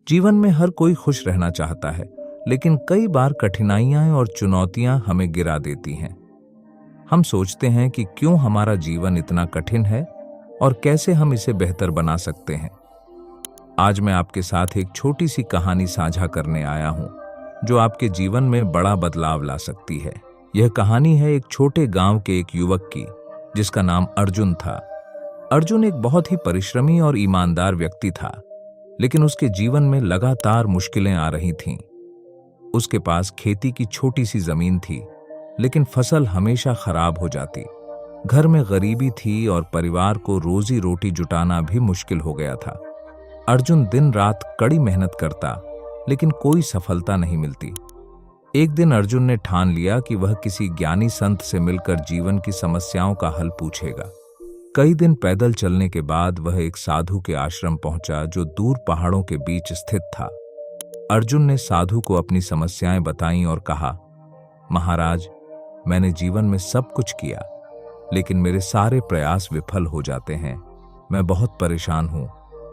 जीवन में हर कोई खुश रहना चाहता है, लेकिन कई बार कठिनाइयां और चुनौतियां हमें गिरा देती हैं। हम सोचते हैं कि क्यों हमारा जीवन इतना कठिन है और कैसे हम इसे बेहतर बना सकते हैं। आज मैं आपके साथ एक छोटी सी कहानी साझा करने आया हूं, जो आपके जीवन में बड़ा बदलाव ला सकती है। यह कहानी है एक छोटे गांव के एक युवक की, जिसका नाम अर्जुन था। अर्जुन एक बहुत ही परिश्रमी और ईमानदार व्यक्ति था, लेकिन उसके जीवन में लगातार मुश्किलें आ रही थीं। उसके पास खेती की छोटी सी जमीन थी, लेकिन फसल हमेशा खराब हो जाती। घर में गरीबी थी और परिवार को रोजी रोटी जुटाना भी मुश्किल हो गया था। अर्जुन दिन रात कड़ी मेहनत करता, लेकिन कोई सफलता नहीं मिलती। एक दिन अर्जुन ने ठान लिया कि वह किसी ज्ञानी संत से मिलकर जीवन की समस्याओं का हल पूछेगा। कई दिन पैदल चलने के बाद वह एक साधु के आश्रम पहुंचा, जो दूर पहाड़ों के बीच स्थित था। अर्जुन ने साधु को अपनी समस्याएं बताईं और कहा, महाराज, मैंने जीवन में सब कुछ किया, लेकिन मेरे सारे प्रयास विफल हो जाते हैं। मैं बहुत परेशान हूं।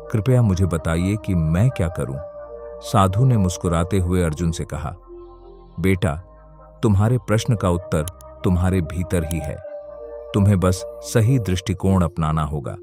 कृपया मुझे बताइए कि मैं क्या करूं। साधु ने मुस्कुराते हुए अर्जुन से कहा, बेटा, तुम्हारे प्रश्न का उत्तर तुम्हारे भीतर ही है। तुम्हें बस सही दृष्टिकोण अपनाना होगा।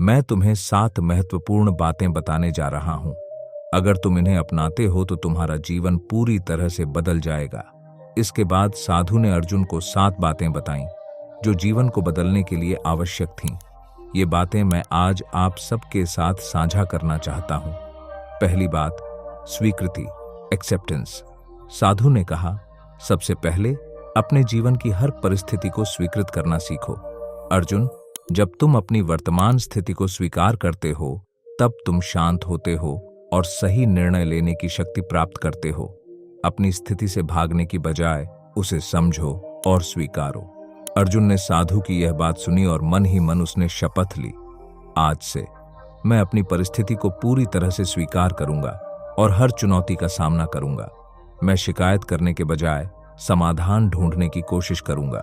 मैं तुम्हें 7 महत्वपूर्ण बातें बताने जा रहा हूं। अगर तुम इन्हें अपनाते हो तो तुम्हारा जीवन पूरी तरह से बदल जाएगा। इसके बाद साधु ने अर्जुन को 7 बातें बताईं, जो जीवन को बदलने के लिए आवश्यक थीं। ये बातें मैं आज आप सबके साथ साझा करना चाहता हूं। पहली बात, स्वीकृति, एक्सेप्टेंस। साधु ने कहा, सबसे पहले अपने जीवन की हर परिस्थिति को स्वीकृत करना सीखो। अर्जुन, जब तुम अपनी वर्तमान स्थिति को स्वीकार करते हो, तब तुम शांत होते हो और सही निर्णय लेने की शक्ति प्राप्त करते हो। अपनी स्थिति से भागने की बजाय उसे समझो और स्वीकारो। अर्जुन ने साधु की यह बात सुनी और मन ही मन उसने शपथ ली, आज से मैं अपनी परिस्थिति को पूरी तरह से स्वीकार करूंगा और हर चुनौती का सामना करूंगा। मैं शिकायत करने के बजाय समाधान ढूंढने की कोशिश करूंगा।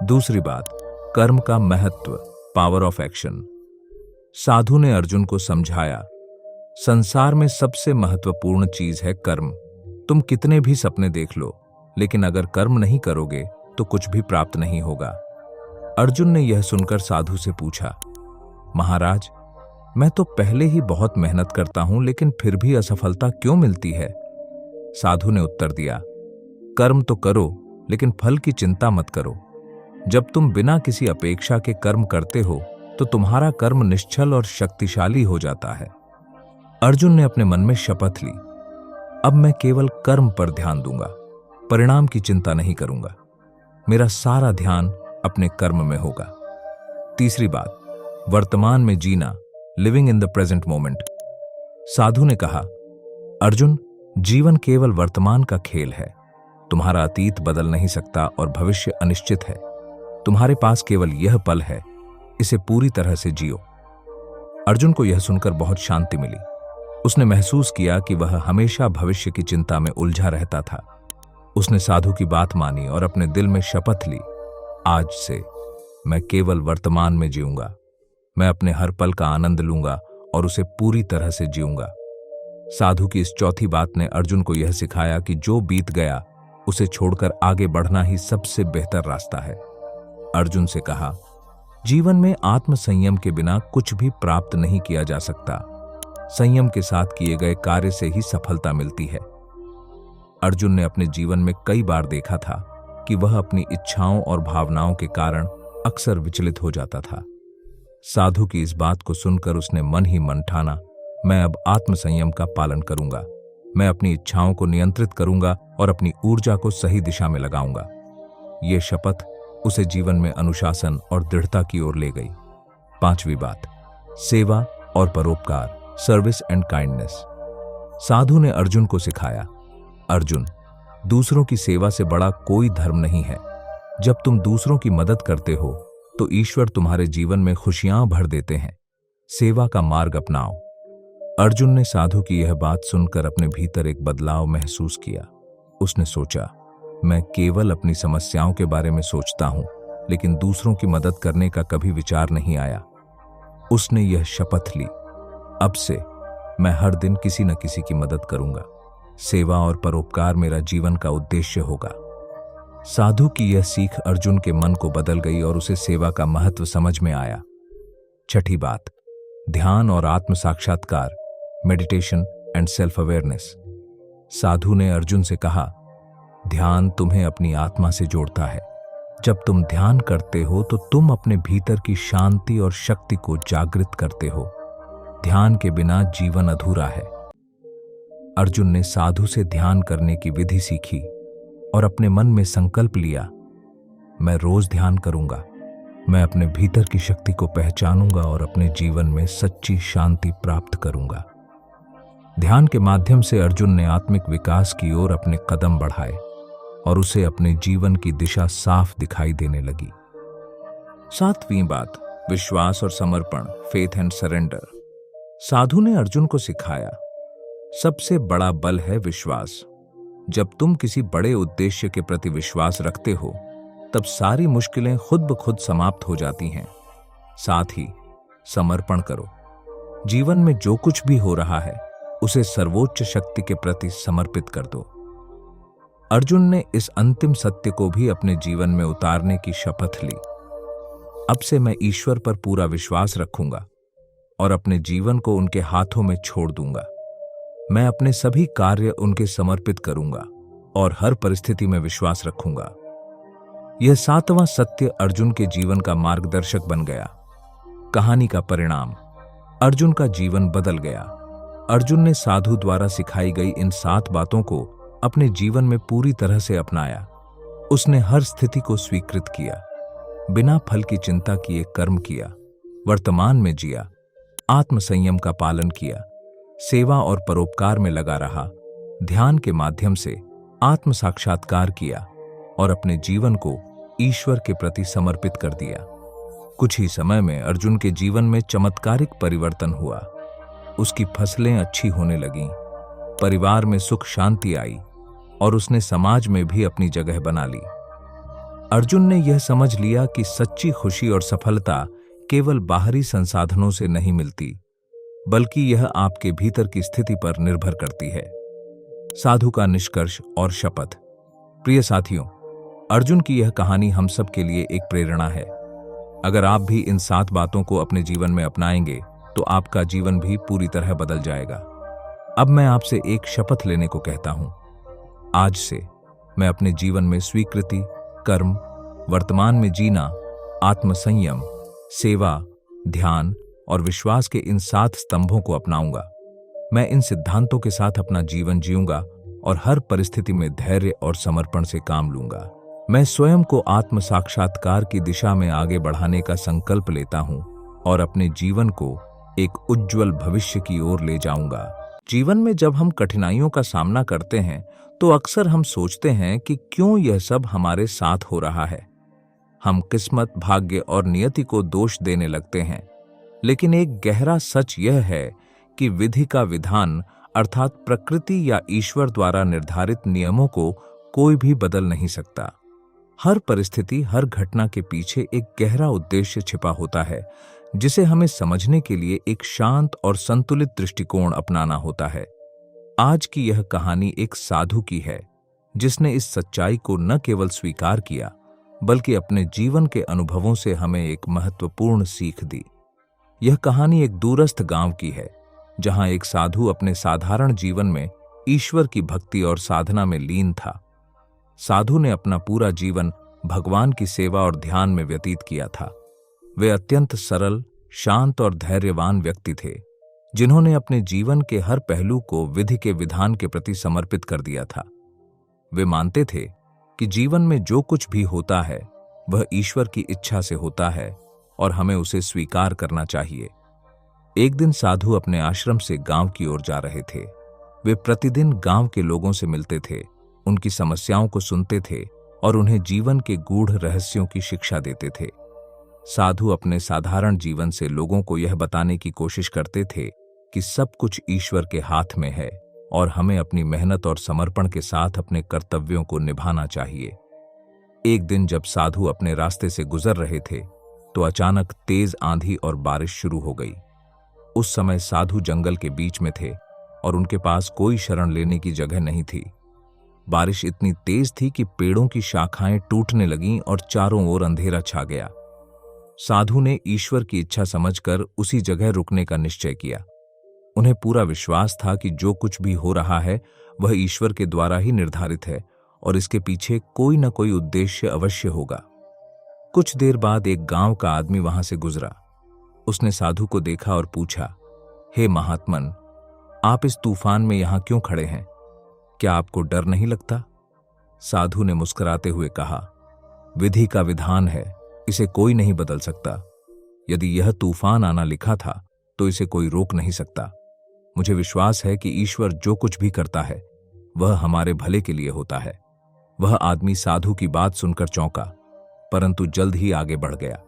दूसरी बात, कर्म का महत्व, पावर ऑफ एक्शन। साधु ने अर्जुन को समझाया, संसार में सबसे महत्वपूर्ण चीज है कर्म। तुम कितने भी सपने देख लो, लेकिन अगर कर्म नहीं करोगे तो कुछ भी प्राप्त नहीं होगा। अर्जुन ने यह सुनकर साधु से पूछा, महाराज, मैं तो पहले ही बहुत मेहनत करता हूं, लेकिन फिर भी असफलता क्यों मिलती है? साधु ने उत्तर दिया, कर्म तो करो, लेकिन फल की चिंता मत करो। जब तुम बिना किसी अपेक्षा के कर्म करते हो, तो तुम्हारा कर्म निश्चल और शक्तिशाली हो जाता है। अर्जुन ने अपने मन में शपथ ली, अब मैं केवल कर्म पर ध्यान दूंगा, परिणाम की चिंता नहीं करूंगा। मेरा सारा ध्यान अपने कर्म में होगा। तीसरी बात, वर्तमान में जीना, living in the present moment. साधु ने कहा, अर्जुन, जीवन केवल वर्तमान का खेल है। तुम्हारा अतीत बदल नहीं सकता और भविष्य अनिश्चित है। तुम्हारे पास केवल यह पल है, इसे पूरी तरह से जियो। अर्जुन को यह सुनकर बहुत शांति मिली। उसने महसूस किया कि वह हमेशा भविष्य की चिंता में उलझा रहता था। उसने साधु की बात मानी और अपने दिल में शपथ ली, आज से मैं केवल वर्तमान में जीऊंगा। मैं अपने हर पल का आनंद लूंगा और उसे पूरी तरह से जीऊंगा। साधु की इस चौथी बात ने अर्जुन को यह सिखाया कि जो बीत गया उसे छोड़कर आगे बढ़ना ही सबसे बेहतर रास्ता है। अर्जुन से कहा, जीवन में आत्म संयम के बिना कुछ भी प्राप्त नहीं किया जा सकता। संयम के साथ किए गए कार्य से ही सफलता मिलती है। अर्जुन ने अपने जीवन में कई बार देखा था कि वह अपनी इच्छाओं और भावनाओं के कारण अक्सर विचलित हो जाता था। साधु की इस बात को सुनकर उसने मन ही मन ठाना, मैं अब आत्म संयम का पालन करूंगा। मैं अपनी इच्छाओं को नियंत्रित करूंगा और अपनी ऊर्जा को सही दिशा में लगाऊंगा। ये शपथ उसे जीवन में अनुशासन और दृढ़ता की ओर ले गई। पांचवी बात, सेवा और परोपकार, सर्विस एंड काइंडनेस। साधु ने अर्जुन को सिखाया, अर्जुन, दूसरों की सेवा से बड़ा कोई धर्म नहीं है। जब तुम दूसरों की मदद करते हो तो ईश्वर तुम्हारे जीवन में खुशियां भर देते हैं। सेवा का मार्ग अपनाओ। अर्जुन ने साधु की यह बात सुनकर अपने भीतर एक बदलाव महसूस किया। उसने सोचा, मैं केवल अपनी समस्याओं के बारे में सोचता हूं, लेकिन दूसरों की मदद करने का कभी विचार नहीं आया। उसने यह शपथ ली, अब से मैं हर दिन किसी न किसी की मदद करूंगा। सेवा और परोपकार मेरा जीवन का उद्देश्य होगा। साधु की यह सीख अर्जुन के मन को बदल गई और उसे सेवा का महत्व समझ में आया। छठी बात, ध्यान और आत्म साक्षात्कार, मेडिटेशन एंड सेल्फ अवेयरनेस। साधु ने अर्जुन से कहा, ध्यान तुम्हें अपनी आत्मा से जोड़ता है। जब तुम ध्यान करते हो तो तुम अपने भीतर की शांति और शक्ति को जागृत करते हो। ध्यान के बिना जीवन अधूरा है। अर्जुन ने साधु से ध्यान करने की विधि सीखी और अपने मन में संकल्प लिया, मैं रोज ध्यान करूंगा। मैं अपने भीतर की शक्ति को पहचानूंगा और अपने जीवन में सच्ची शांति प्राप्त करूंगा। ध्यान के माध्यम से अर्जुन ने आत्मिक विकास की ओर अपने कदम बढ़ाए और उसे अपने जीवन की दिशा साफ दिखाई देने लगी। सातवीं बात, विश्वास और समर्पण, फेथ एंड सरेंडर। साधु ने अर्जुन को सिखाया, सबसे बड़ा बल है विश्वास। जब तुम किसी बड़े उद्देश्य के प्रति विश्वास रखते हो तब सारी मुश्किलें खुद ब खुद समाप्त हो जाती हैं। साथ ही समर्पण करो। जीवन में जो कुछ भी हो रहा है उसे सर्वोच्च शक्ति के प्रति समर्पित कर दो। अर्जुन ने इस अंतिम सत्य को भी अपने जीवन में उतारने की शपथ ली। अब से मैं ईश्वर पर पूरा विश्वास रखूंगा और अपने जीवन को उनके हाथों में छोड़ दूंगा। मैं अपने सभी कार्य उनके समर्पित करूंगा और हर परिस्थिति में विश्वास रखूंगा। यह सातवां सत्य अर्जुन के जीवन का मार्गदर्शक बन गया। कहानी का परिणाम, अर्जुन का जीवन बदल गया। अर्जुन ने साधु द्वारा सिखाई गई इन 7 बातों को अपने जीवन में पूरी तरह से अपनाया। उसने हर स्थिति को स्वीकृत किया, बिना फल की चिंता किए कर्म किया, वर्तमान में जिया, आत्म संयम का पालन किया, सेवा और परोपकार में लगा रहा, ध्यान के माध्यम से आत्म साक्षात्कार किया और अपने जीवन को ईश्वर के प्रति समर्पित कर दिया। कुछ ही समय में अर्जुन के जीवन में चमत्कारिक परिवर्तन हुआ। उसकी फसलें अच्छी होने लगीं, परिवार में सुख शांति आई और उसने समाज में भी अपनी जगह बना ली। अर्जुन ने यह समझ लिया कि सच्ची खुशी और सफलता केवल बाहरी संसाधनों से नहीं मिलती, बल्कि यह आपके भीतर की स्थिति पर निर्भर करती है। साधु का निष्कर्ष और शपथ। प्रिय साथियों, अर्जुन की यह कहानी हम सब के लिए एक प्रेरणा है। अगर आप भी इन 7 बातों को अपने जीवन में अपनाएंगे तो आपका जीवन भी पूरी तरह बदल जाएगा। अब मैं आपसे एक शपथ लेने को कहता हूं। आज से मैं अपने जीवन में स्वीकृति, कर्म, वर्तमान में जीना, आत्मसंयम, सेवा, ध्यान और विश्वास के इन 7 स्तंभों को अपनाऊंगा। मैं इन सिद्धांतों के साथ अपना जीवन जीऊंगा और हर परिस्थिति में धैर्य और समर्पण से काम लूंगा। मैं स्वयं को आत्म साक्षात्कार की दिशा में आगे बढ़ाने का संकल्प लेता हूं और अपने जीवन को एक उज्जवल भविष्य की ओर ले जाऊंगा। जीवन में जब हम कठिनाइयों का सामना करते हैं तो अक्सर हम सोचते हैं कि क्यों यह सब हमारे साथ हो रहा है। हम किस्मत, भाग्य और नियति को दोष देने लगते हैं, लेकिन एक गहरा सच यह है कि विधि का विधान अर्थात प्रकृति या ईश्वर द्वारा निर्धारित नियमों को कोई भी बदल नहीं सकता। हर परिस्थिति, हर घटना के पीछे एक गहरा उद्देश्य छिपा होता है, जिसे हमें समझने के लिए एक शांत और संतुलित दृष्टिकोण अपनाना होता है। आज की यह कहानी एक साधु की है, जिसने इस सच्चाई को न केवल स्वीकार किया, बल्कि अपने जीवन के अनुभवों से हमें एक महत्वपूर्ण सीख दी। यह कहानी एक दूरस्थ गांव की है, जहां एक साधु अपने साधारण जीवन में ईश्वर की भक्ति और साधना में लीन था। साधु ने अपना पूरा जीवन भगवान की सेवा और ध्यान में व्यतीत किया था। वे अत्यंत सरल, शांत और धैर्यवान व्यक्ति थे, जिन्होंने अपने जीवन के हर पहलू को विधि के विधान के प्रति समर्पित कर दिया था। वे मानते थे कि जीवन में जो कुछ भी होता है वह ईश्वर की इच्छा से होता है और हमें उसे स्वीकार करना चाहिए। एक दिन साधु अपने आश्रम से गांव की ओर जा रहे थे। वे प्रतिदिन गांव के लोगों से मिलते थे, उनकी समस्याओं को सुनते थे और उन्हें जीवन के गूढ़ रहस्यों की शिक्षा देते थे। साधु अपने साधारण जीवन से लोगों को यह बताने की कोशिश करते थे कि सब कुछ ईश्वर के हाथ में है और हमें अपनी मेहनत और समर्पण के साथ अपने कर्तव्यों को निभाना चाहिए। एक दिन जब साधु अपने रास्ते से गुजर रहे थे तो अचानक तेज आंधी और बारिश शुरू हो गई। उस समय साधु जंगल के बीच में थे और उनके पास कोई शरण लेने की जगह नहीं थी। बारिश इतनी तेज थी कि पेड़ों की शाखाएं टूटने लगीं और चारों ओर अंधेरा छा गया। साधु ने ईश्वर की इच्छा समझकर उसी जगह रुकने का निश्चय किया। उन्हें पूरा विश्वास था कि जो कुछ भी हो रहा है वह ईश्वर के द्वारा ही निर्धारित है और इसके पीछे कोई न कोई उद्देश्य अवश्य होगा। कुछ देर बाद एक गांव का आदमी वहां से गुजरा। उसने साधु को देखा और पूछा, हे महात्मन, आप इस तूफान में यहां क्यों खड़े हैं? क्या आपको डर नहीं लगता? साधु ने मुस्कुराते हुए कहा, विधि का विधान है, इसे कोई नहीं बदल सकता। यदि यह तूफान आना लिखा था तो इसे कोई रोक नहीं सकता। मुझे विश्वास है कि ईश्वर जो कुछ भी करता है वह हमारे भले के लिए होता है। वह आदमी साधु की बात सुनकर चौंका, परंतु जल्द ही आगे बढ़ गया।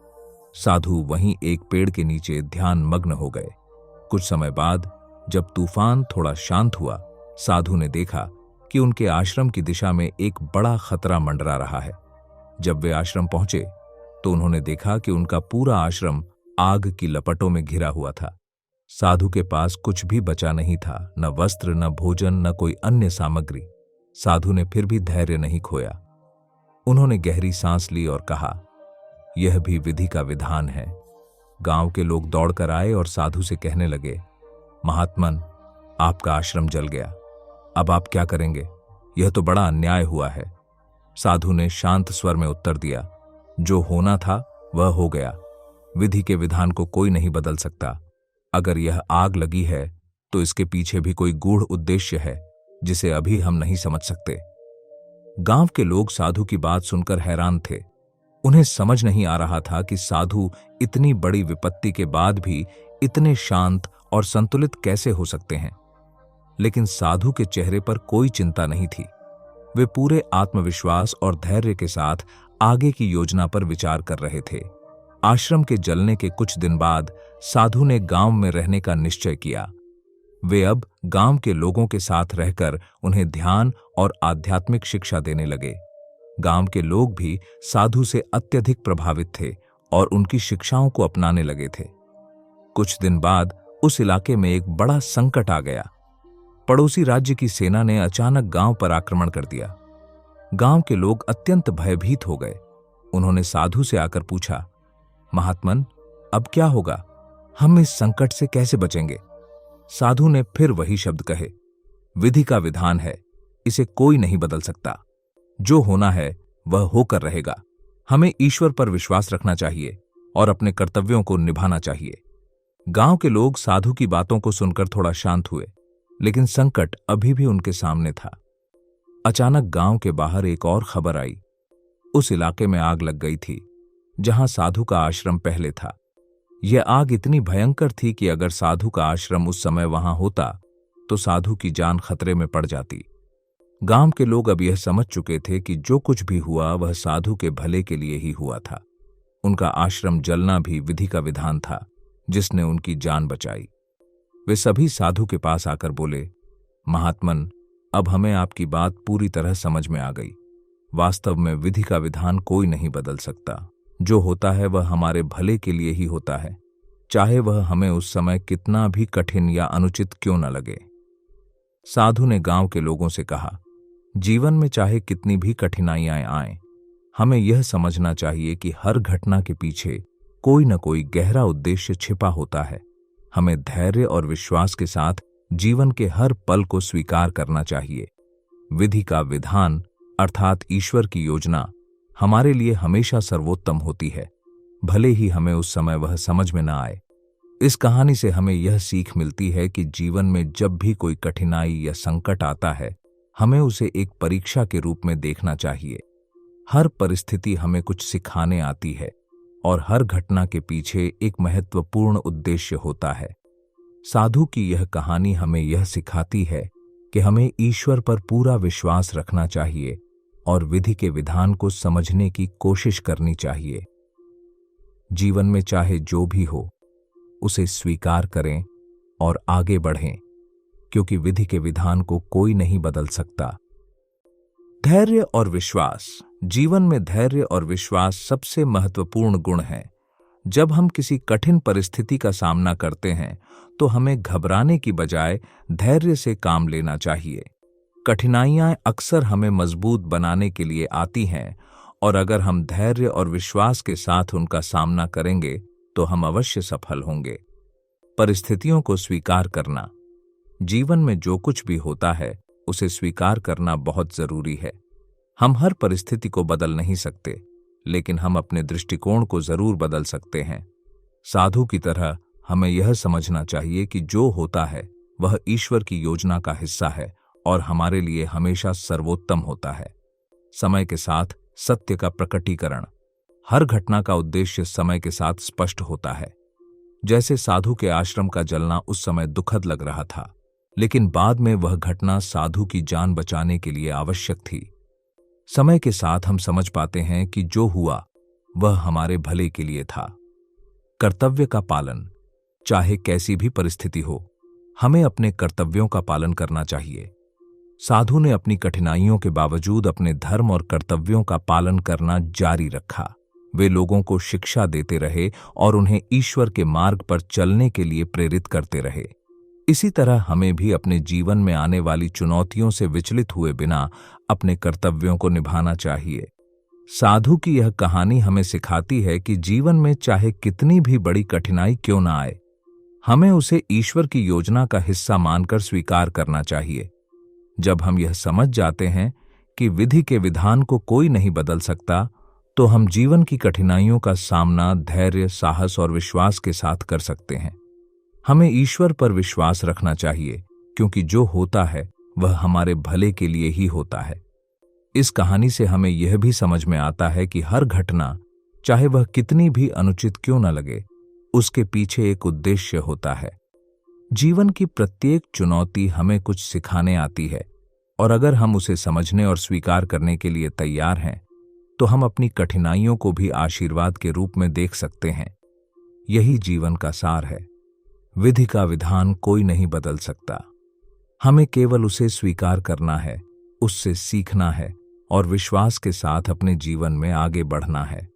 साधु वहीं एक पेड़ के नीचे ध्यान मग्न हो गए। कुछ समय बाद जब तूफान थोड़ा शांत हुआ, साधु ने देखा कि उनके आश्रम की दिशा में एक बड़ा खतरा मंडरा रहा है। जब वे आश्रम पहुंचे तो उन्होंने देखा कि उनका पूरा आश्रम आग की लपटों में घिरा हुआ था। साधु के पास कुछ भी बचा नहीं था, न वस्त्र, न भोजन, न कोई अन्य सामग्री। साधु ने फिर भी धैर्य नहीं खोया। उन्होंने गहरी सांस ली और कहा, यह भी विधि का विधान है। गांव के लोग दौड़कर आए और साधु से कहने लगे, महात्मन, आपका आश्रम जल गया, अब आप क्या करेंगे? यह तो बड़ा अन्याय हुआ है। साधु ने शांत स्वर में उत्तर दिया, जो होना था वह हो गया। विधि के विधान को कोई नहीं बदल सकता। अगर यह आग लगी है तो इसके पीछे भी कोई गूढ़ उद्देश्य है जिसे अभी हम नहीं समझ सकते। गांव के लोग साधु की बात सुनकर हैरान थे। उन्हें समझ नहीं आ रहा था कि साधु इतनी बड़ी विपत्ति के बाद भी इतने शांत और संतुलित कैसे हो सकते हैं। लेकिन साधु के चेहरे पर कोई चिंता नहीं थी। वे पूरे आत्मविश्वास और धैर्य के साथ आगे की योजना पर विचार कर रहे थे। आश्रम के जलने के कुछ दिन बाद साधु ने गांव में रहने का निश्चय किया। वे अब गांव के लोगों के साथ रहकर उन्हें ध्यान और आध्यात्मिक शिक्षा देने लगे। गांव के लोग भी साधु से अत्यधिक प्रभावित थे और उनकी शिक्षाओं को अपनाने लगे थे। कुछ दिन बाद उस इलाके में एक बड़ा संकट आ गया। पड़ोसी राज्य की सेना ने अचानक गांव पर आक्रमण कर दिया। गांव के लोग अत्यंत भयभीत हो गए। उन्होंने साधु से आकर पूछा, महात्मन, अब क्या होगा? हम इस संकट से कैसे बचेंगे? साधु ने फिर वही शब्द कहे, विधि का विधान है, इसे कोई नहीं बदल सकता। जो होना है वह होकर रहेगा। हमें ईश्वर पर विश्वास रखना चाहिए और अपने कर्तव्यों को निभाना चाहिए। गांव के लोग साधु की बातों को सुनकर थोड़ा शांत हुए, लेकिन संकट अभी भी उनके सामने था। अचानक गांव के बाहर एक और खबर आई। उस इलाके में आग लग गई थी जहां साधु का आश्रम पहले था। यह आग इतनी भयंकर थी कि अगर साधु का आश्रम उस समय वहां होता तो साधु की जान खतरे में पड़ जाती। गांव के लोग अब यह समझ चुके थे कि जो कुछ भी हुआ वह साधु के भले के लिए ही हुआ था। उनका आश्रम जलना भी विधि का विधान था जिसने उनकी जान बचाई। वे सभी साधु के पास आकर बोले, महात्मन, अब हमें आपकी बात पूरी तरह समझ में आ गई। वास्तव में विधि का विधान कोई नहीं बदल सकता। जो होता है वह हमारे भले के लिए ही होता है, चाहे वह हमें उस समय कितना भी कठिन या अनुचित क्यों न लगे। साधु ने गांव के लोगों से कहा, जीवन में चाहे कितनी भी कठिनाइयां आएं, हमें यह समझना चाहिए कि हर घटना के पीछे कोई न कोई गहरा उद्देश्य छिपा होता है। हमें धैर्य और विश्वास के साथ जीवन के हर पल को स्वीकार करना चाहिए। विधि का विधान अर्थात ईश्वर की योजना हमारे लिए हमेशा सर्वोत्तम होती है, भले ही हमें उस समय वह समझ में न आए। इस कहानी से हमें यह सीख मिलती है कि जीवन में जब भी कोई कठिनाई या संकट आता है, हमें उसे एक परीक्षा के रूप में देखना चाहिए। हर परिस्थिति हमें कुछ सिखाने आती है और हर घटना के पीछे एक महत्वपूर्ण उद्देश्य होता है। साधु की यह कहानी हमें यह सिखाती है कि हमें ईश्वर पर पूरा विश्वास रखना चाहिए और विधि के विधान को समझने की कोशिश करनी चाहिए। जीवन में चाहे जो भी हो, उसे स्वीकार करें और आगे बढ़ें, क्योंकि विधि के विधान को कोई नहीं बदल सकता। धैर्य और विश्वास। जीवन में धैर्य और विश्वास सबसे महत्वपूर्ण गुण हैं। जब हम किसी कठिन परिस्थिति का सामना करते हैं तो हमें घबराने की बजाय धैर्य से काम लेना चाहिए। कठिनाइयां अक्सर हमें मजबूत बनाने के लिए आती हैं और अगर हम धैर्य और विश्वास के साथ उनका सामना करेंगे तो हम अवश्य सफल होंगे। परिस्थितियों को स्वीकार करना। जीवन में जो कुछ भी होता है उसे स्वीकार करना बहुत जरूरी है। हम हर परिस्थिति को बदल नहीं सकते, लेकिन हम अपने दृष्टिकोण को जरूर बदल सकते हैं। साधु की तरह हमें यह समझना चाहिए कि जो होता है वह ईश्वर की योजना का हिस्सा है और हमारे लिए हमेशा सर्वोत्तम होता है। समय के साथ सत्य का प्रकटीकरण। हर घटना का उद्देश्य समय के साथ स्पष्ट होता है। जैसे साधु के आश्रम का जलना उस समय दुखद लग रहा था, लेकिन बाद में वह घटना साधु की जान बचाने के लिए आवश्यक थी। समय के साथ हम समझ पाते हैं कि जो हुआ वह हमारे भले के लिए था। कर्तव्य का पालन। चाहे कैसी भी परिस्थिति हो, हमें अपने कर्तव्यों का पालन करना चाहिए। साधु ने अपनी कठिनाइयों के बावजूद अपने धर्म और कर्तव्यों का पालन करना जारी रखा। वे लोगों को शिक्षा देते रहे और उन्हें ईश्वर के मार्ग पर चलने के लिए प्रेरित करते रहे। इसी तरह हमें भी अपने जीवन में आने वाली चुनौतियों से विचलित हुए बिना अपने कर्तव्यों को निभाना चाहिए। साधु की यह कहानी हमें सिखाती है कि जीवन में चाहे कितनी भी बड़ी कठिनाई क्यों न आए, हमें उसे ईश्वर की योजना का हिस्सा मानकर स्वीकार करना चाहिए। जब हम यह समझ जाते हैं कि विधि के विधान को कोई नहीं बदल सकता, तो हम जीवन की कठिनाइयों का सामना धैर्य, साहस और विश्वास के साथ कर सकते हैं। हमें ईश्वर पर विश्वास रखना चाहिए, क्योंकि जो होता है वह हमारे भले के लिए ही होता है। इस कहानी से हमें यह भी समझ में आता है कि हर घटना, चाहे वह कितनी भी अनुचित क्यों न लगे, उसके पीछे एक उद्देश्य होता है। जीवन की प्रत्येक चुनौती हमें कुछ सिखाने आती है और अगर हम उसे समझने और स्वीकार करने के लिए तैयार हैं, तो हम अपनी कठिनाइयों को भी आशीर्वाद के रूप में देख सकते हैं। यही जीवन का सार है। विधि का विधान कोई नहीं बदल सकता। हमें केवल उसे स्वीकार करना है, उससे सीखना है और विश्वास के साथ अपने जीवन में आगे बढ़ना है।